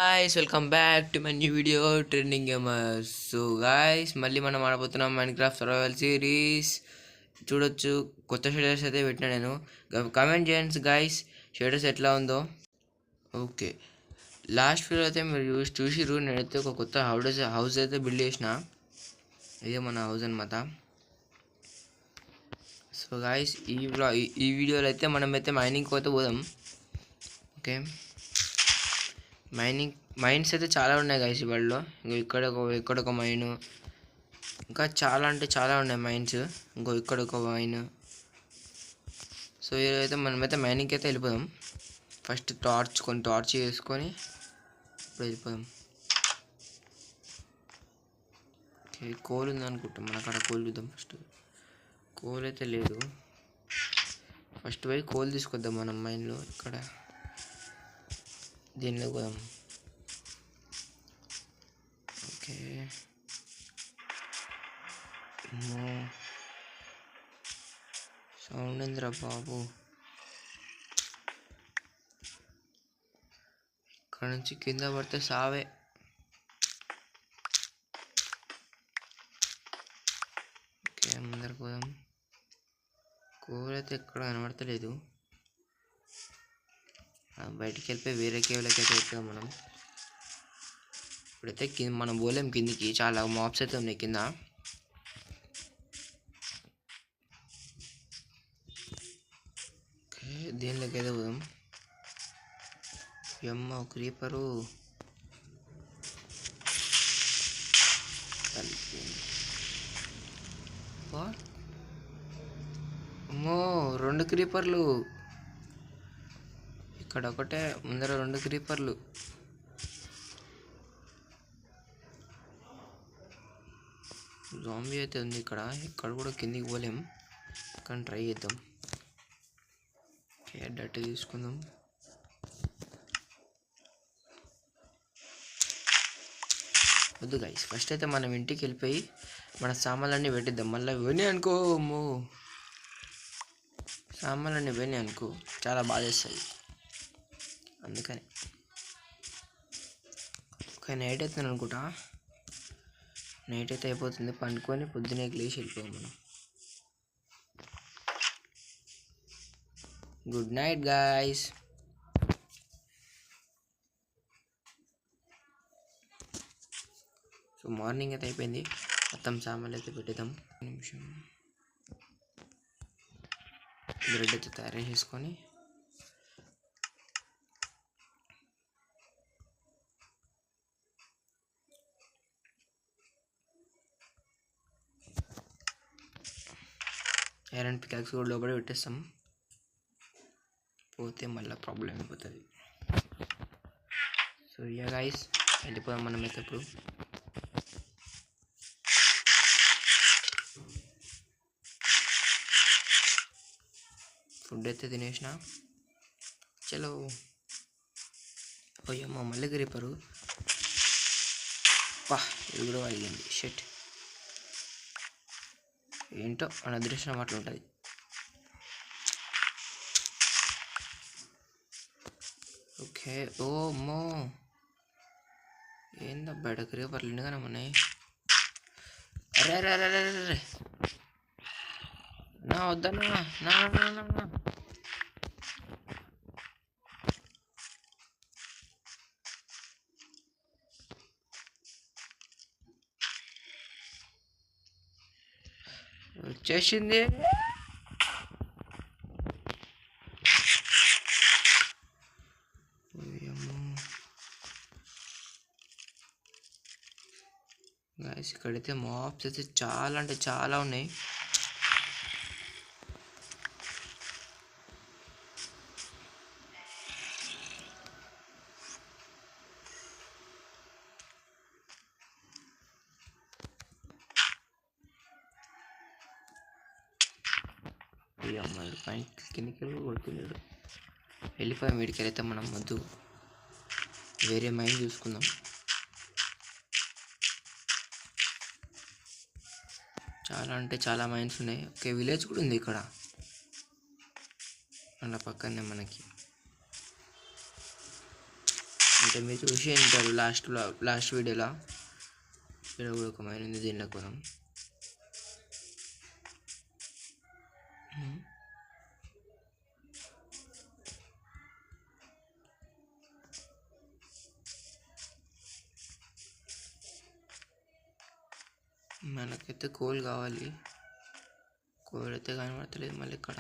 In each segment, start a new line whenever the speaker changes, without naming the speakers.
guys, welcome back to my new video Trending Gamers. So guys మళ్ళీ మనం ఆడబోతున్నాం Minecraft survival series. చూడొచ్చు కొత్త shaders అయితే పెట్టినా నేను. కామెంట్ చేయండి గాయస్ షేడర్స్ ఎట్లా ఉందో. ఓకే, లాస్ట్ వీడియో అయితే మీరు చూసిర్రు. నేనైతే ఒక కొత్త హౌస్ అయితే బిల్డ్ చేసిన. ఇదే మన హౌస్ అనమాట. సో గాయస్ ఈ వీడియోలో అయితే మనమైతే మైనింగ్కి అయితే పోదాం. ఓకే, మైన్స్ అయితే చాలా ఉన్నాయి గైస్ వరల్డ్లో. ఇక్కడ ఒక మైన్, ఇంకా చాలా అంటే చాలా ఉన్నాయి మైన్స్. ఇక్కడ ఒక మైన్. సో ఇదైతే మనమైతే మైనింగ్కి అయితే వెళ్ళిపోదాం. ఫస్ట్ టార్చ్ చేసుకొని ఇప్పుడు వెళ్ళిపోదాం. ఓకే, కోల్ ఉంది అనుకుంటాం. మన అక్కడ కోల్ చూద్దాం. ఫస్ట్ కోల్ అయితే లేదు. ఫస్ట్ పోయి కోల్ తీసుకొద్దాం మనం మైన్లో. ఇక్కడ దీనిలో పోదాం. ఓకే, సౌండ్ ఏందిరా బాబు. ఇక్కడ నుంచి కింద పడితే సావే. ఓకే, ముందరకు పోదాం. కూర అయితే ఎక్కడ కనబడతలేదు. బయటికి వెళ్ళిపోయి వేరే కేవ్లకి అయితే వెళ్తాం మనం. ఇప్పుడైతే మనం పోలేం కిందికి, చాలా మాప్స్ అయితే ఉన్నాయి కింద. ఓకే, దీనిలోకి అయితే పోదాం. ఎమ్మ క్రీపరు అమ్మో, 2 క్రీపర్లు. ఇక్కడ ఒకటే, ముందర 2 క్రీపర్లు. జాంబీ అయితే ఉంది ఇక్కడ. ఇక్కడ కూడా కిందికి పోలేం, కానీ ట్రై చేద్దాం. ఓకే, డట్ తీసుకుందాం. వద్దు గైస్, ఫస్ట్ అయితే మనం ఇంటికి వెళ్ళిపోయి మన సామాన్లన్నీ పెట్టిద్దాం. మళ్ళీ విని అనుకో, అమ్మో సామాన్లన్నీ విని అనుకో చాలా బాధేస్తాయి. అందుకని ఒక నైట్ అవుతుంది అనుకుంటా. నైట్ అయితే అయిపోతుంది. పండుకొని పొద్దునే లేచి వెళ్ళిపోయాం మనం. Good night guys. So morning అయితే అయిపోయింది. మొత్తం సామాన్లు అయితే పెట్టేద్దాం. నిమిషం బ్రెడ్ అయితే తయారు చేసుకొని ఐరన్ పికాక్స్ కూడా లోపల పెట్టేస్తాం. పోతే మళ్ళీ ప్రాబ్లం అయిపోతుంది. సో యా గైస్, వెళ్ళిపోదాం మనం అయితే. ఇప్పుడు ఫుడ్ అయితే తినేసిన. చలో. ఓయమ్మ, మళ్ళీ గ్రీపరు. ఇది కూడా అయ్యింది. షెట్, ఏంటో మన అదృష్టం అట్లా ఉంటుంది. ఓకే, ఓ అమ్మో, ఏందో బయట క్రీపర్లు ఎన్నిగానే ఉన్నాయి. అరే అరే అరే అరే అరే, నా వద్దన్నా, నా వచ్చేసింది. గాయస్, ఇక్కడైతే మాప్స్ అయితే చాలా అంటే చాలా ఉన్నాయి. అమ్మాయి పైన కిందికి కొడుతున్నాడు. వెళ్ళిపోయాం వీడికి. అయితే మనం వద్దు, వేరే మైండ్ చూసుకుందాం. చాలా అంటే చాలా మైన్స్ ఉన్నాయి. ఓకే, విలేజ్ కూడా ఉంది ఇక్కడ అలా పక్కనే మనకి. అంటే మీరు చూసి ఉంటారు లాస్ట్ వీడియోలో. ఇక్కడ కూడా ఒక మైన్ ఉంది, దీనిలోకి మనం మనకైతే కోల్ కావాలి. కోల్ అయితే కనబడతలేదు మళ్ళీ ఇక్కడ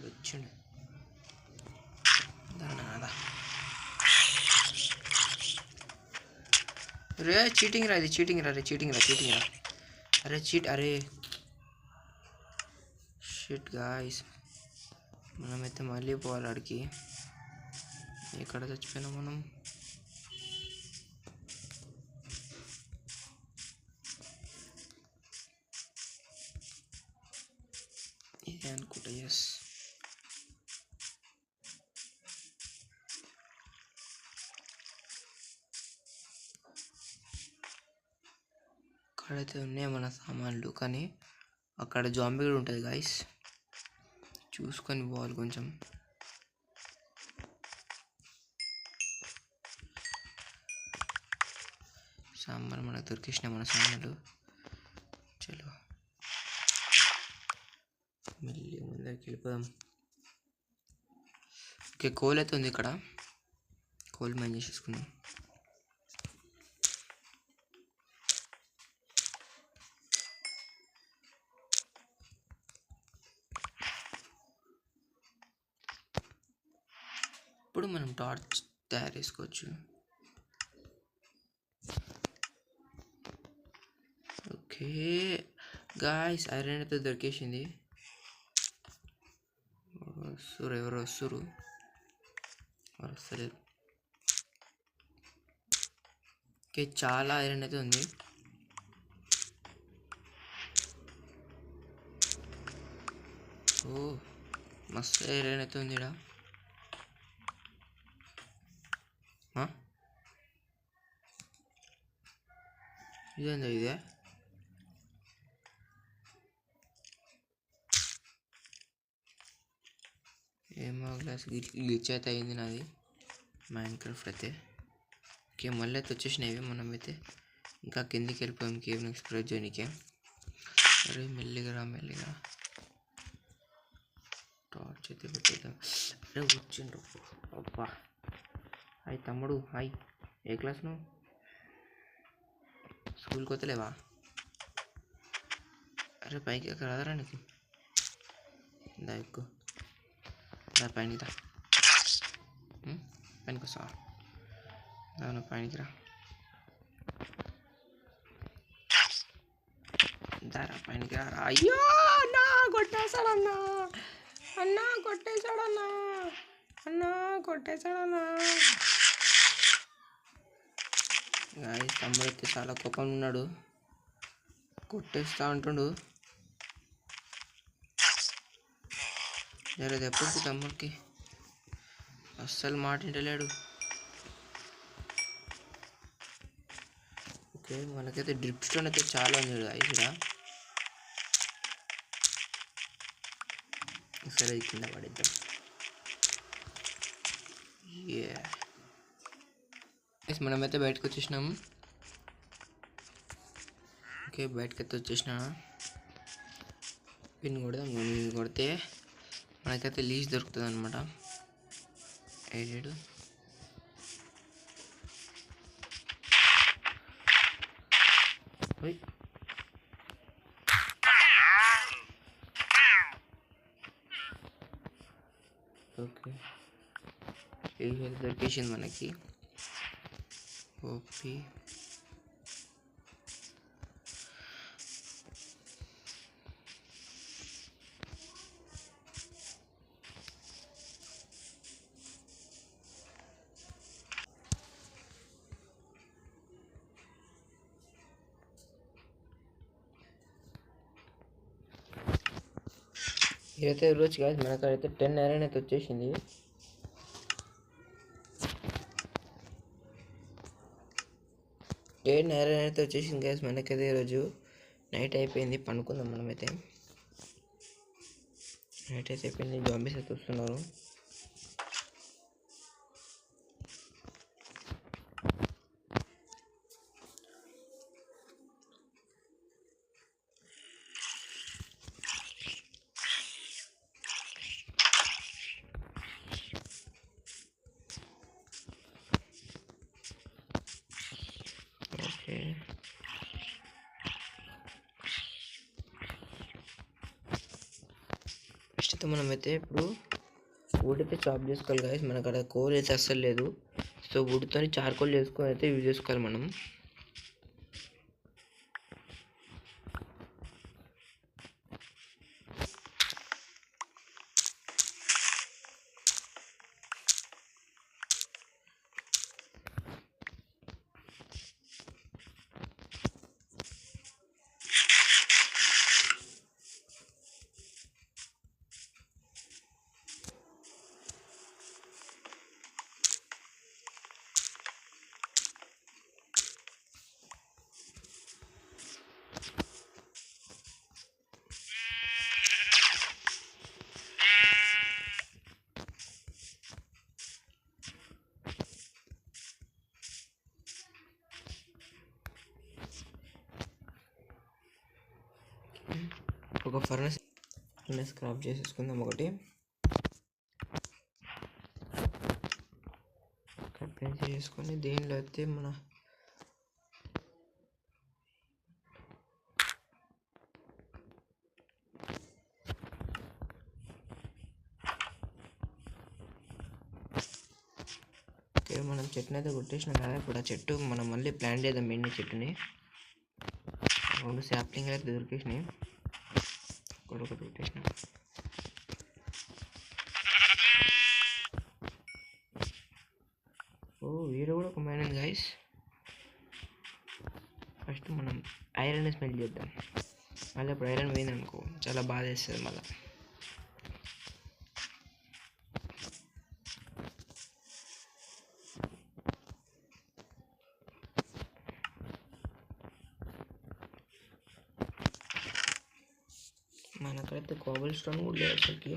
వచ్చిండు. దాదా రే చీటింగ్ రా, ఇది చీటింగ్ రా, చీటింగ్ రా. అరే అరే షిట్ గాయ్స్, మనమైతే మళ్ళీ పోవాలి ఆడికి. ఎక్కడ చచ్చిపోయినా మనం. ఇదే అనుకుంటా. ఎస్, అక్కడైతే ఉన్నాయి మన సామాన్లు, కానీ అక్కడ జాంబీ కూడా ఉంటుంది గాయస్, చూసుకొని పోవాలి కొంచెం. సామాన్లు మనకు దొరికేసినాయి, మన సామాన్లు. చలో మళ్ళీ ముందరికి వెళ్ళిపోదాం. ఓకే, కోల్ అయితే ఉంది ఇక్కడ, కోల్ మైన్ చేసేసుకున్నాం. ఇప్పుడు మనం టార్చ్ తయారు చేసుకోవచ్చు. ఓకే గాయ్స్, ఐరన్ అయితే దొరికేసింది. ఎవరు వస్తురు వస్తలేరు. ఓకే, చాలా ఐరన్ అయితే ఉంది. ఓ మస్తు ఐరన్ అయితే ఉంది ఇక్కడ. ఇదేందా ఇదే? ఏమో గ్లాస్ గ్లిచ్ అయితే అయింది నాది మైన్క్రాఫ్ట్ అయితే. ఓకే, మళ్ళీ అయితే వచ్చేసినాయి. మనమైతే ఇంకా కిందికి వెళ్ళిపోయాం కేవ్ ఎక్స్ప్లోర్ చేయడానికి. అరే మెల్లిగా టార్చ్ అయితే పెట్టేద్దాం. అరే వచ్చిండ్రు. అబ్బా, హాయ్ తమ్ముడు, హాయ్. ఏ క్లాస్ నువ్వు? స్కూల్కి వస్తలేవా? అరే పైకి ఎక్కడ రాదరా నీకు? దా ఎక్కువ, దా పైనకి దా. పైనకి వస్తావా? దాని పైనకి రా, దారా పైనకి రా. అయ్యో అన్నా కొట్టేశాడన్నా, కొట్టేశాడన్నా. తమ్ముడు అయితే చాలా కోపం ఉన్నాడు, కొట్టేస్తా అంటుండు. జర ఎప్పుడు తమ్ముడికి అస్సలు మాట వింటలేడు. ఓకే, మనకైతే డ్రిప్ స్టోన్ అయితే చాలా ఉంది ఇక్కడ. సరే కింద పడిద్దాం. మనమైతే బయటకు వచ్చేసినాము. ఓకే, బయటకైతే వచ్చేసినా. పిన్ కొడితే మనకైతే లీజ్ దొరుకుతుంది అనమాట. ఏడు ఓకే, లీజ్ దొరికేసింది మనకి. ఓపీ ఇదైతే రోజు కాదు, మనకైతే 10 ఐరన్ అయితే వచ్చేసింది. గ్యాస్ మనకైతే ఈరోజు నైట్ అయిపోయింది, పనుకుందాం మనమైతే. నైట్ అయితే అయిపోయింది, జాంబీస్ అయితే వస్తున్నారు. ఫస్ట్ అయితే మనమైతే ఇప్పుడు వుడ్ అయితే చాప్ చేసుకోవాలి గాయస్. మనకు అక్కడ కోల్ అయితే అస్సలు లేదు. సో వుడ్తో చార్కోల్ చేసుకొని అయితే యూజ్ చేసుకోవాలి మనం. ఒక ఫర్నెస్ క్రాఫ్ట్ చేసేసుకుందాం. ఒకటి పెయింట్ చేసుకొని దీనిలో అయితే మన మనం చెట్టుని అయితే కొట్టేసినాం కదా. ఇప్పుడు ఆ చెట్టు మనం మళ్ళీ ప్లాంట్ చేద్దాం. మెయిన్ చెట్టుని 2 సాప్లింగ్ అయితే దొరికేసినాయి. ఒకటి కొట్టేసినాం. వీరు కూడా ఒక మైన్ ఉంది గైస్. ఫస్ట్ మనం ఐరన్ స్మెల్ చేద్దాం. మళ్ళీ ఇప్పుడు ఐరన్ పోయిందనుకో చాలా బాధ వేస్తుంది మళ్ళీ. మనకైతే కోబల్ స్టోన్ కూడా లేదు అసలుకి.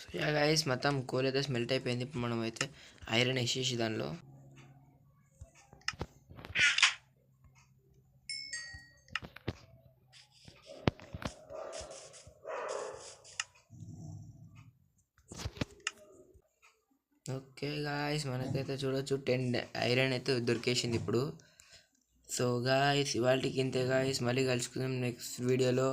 సో గైస్ మొత్తం కోల్ అయితే స్మెల్ట్ అయిపోయింది. ఇప్పుడు మనం అయితే ఐరన్ వేసేసి దానిలో ఓకే గాయస్ మనకైతే చూడొచ్చు 10 ఐరన్ అయితే దొరికేసింది ఇప్పుడు. సో గాయస్ ఇవాళకి ఇంతే గాయస్. మళ్ళీ కలుసుకుందాం నెక్స్ట్ వీడియోలో.